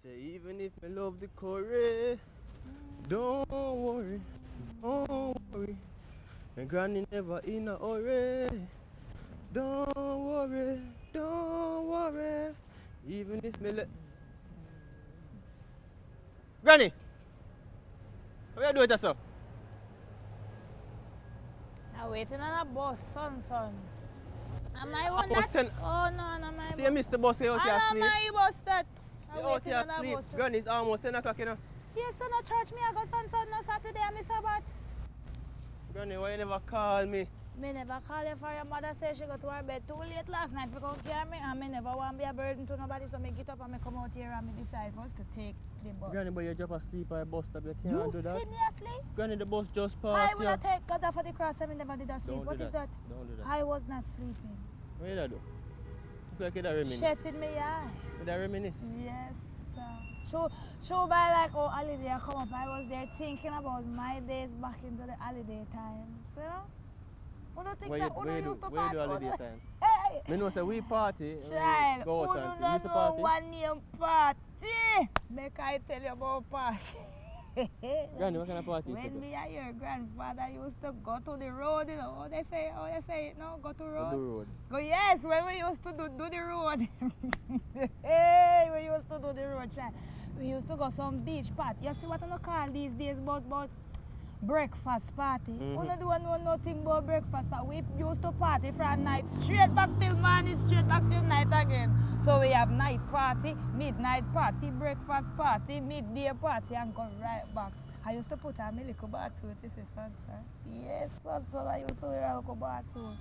say even if me love the Corey, don't worry, don't worry. My granny never in a hurry. Don't worry, don't worry. Even if me let Granny! How you do it, sir? I'm waiting on a bus, son. Am I one that? Oh no, no, my See, you missed the bus here out here I asleep. my bus that. I'm You out waiting here on a asleep. bus. Granny, it's almost 10 o'clock, you know. Yes, son, no church me. I go son, no Saturday, I miss Sabbath. Granny, why you never call me? Me never call you for your mother say she got to her bed too late last night to come carry me, and me never want to be a burden to nobody, so me get up and me come out here and me decide for us to take the bus. Granny, but you drop asleep at a bus stop, you can't do that. You see me asleep? Granny, the bus just I passed would you. have take got off for the cross and me never did asleep. Don't What do is that? Don't do that. I was not sleeping. What did I do? Look like you da reminisce. Shit in me eye. You da reminisce? Yes, sir. Show by like holiday I come up, I was there thinking about my days back into the holiday times, you know? Who don't think that Uno used to Where you party? do holiday time? Hey! Me know say we party. Child, go out Uno and don't used to know party. one name party. Make I tell you about party. Granny, what kind of party you used to When go? me and your grandfather used to go to the road, you know, how they say it, no, go to road. Do road. Go, yes, when we used to do the road. Hey, we used to do the road, child. We used to go some beach party. You see what I call these days about breakfast party? We don't know nothing about breakfast party. We used to party from night straight back till morning, straight back till night again. So we have night party, midnight party, breakfast party, midday party, and go right back. I used to put on my little bathsuit, you see, son. Yes, son, I used to wear a little bathsuit.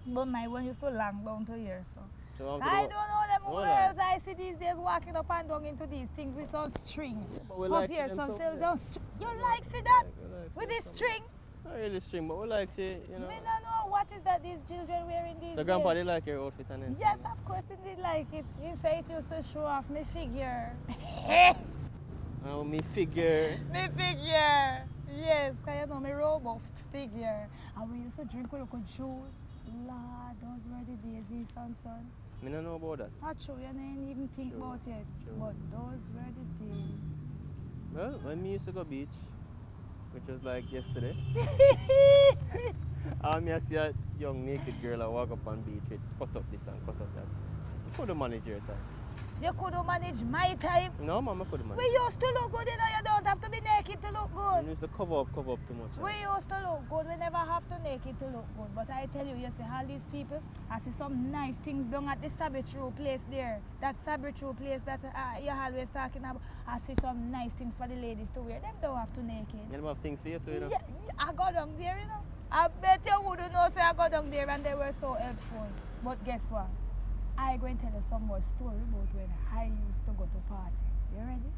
But my one used to long down to here, so. I don't know them girls I see these days walking up and down into these things with some string. Yeah, but we up like here, them some so you like see that? Like With this string? Not really string, but we like say, you know. Me don't know what is that these children wearing these So grandpa, days. they like your outfit and everything? Yes, of course they did like it. He said it used to show off my figure. Oh, me figure. Me figure. Yes, because you know me robust figure. And we used to drink with local juice. Lord, those were the days, son. Me don't know about that. Not true, you didn't even think True, about it. true. But those were the days. Well, when me used to go beach, which was like yesterday, I see a young naked girl I walk up on beach with cut up this and cut up that. You could have managed your time. You could have managed my time. No, mama could have managed. We used to look good, you know, you don't have to be naked to look good. You used to cover up too much. We used to look good, we never have to naked to look good. But I tell you, you see, all these people, I see some nice things done at the Sabbathrow place there. That Sabbathrow place that you're always talking about. I see some nice things for the ladies to wear. Them don't have to naked. You don't have things for you too, you know? Yeah, I got down there, you know. I bet you wouldn't know, say I got down there and they were so helpful. But guess what? I'm going to tell you some more story about when I used to go to party. You ready?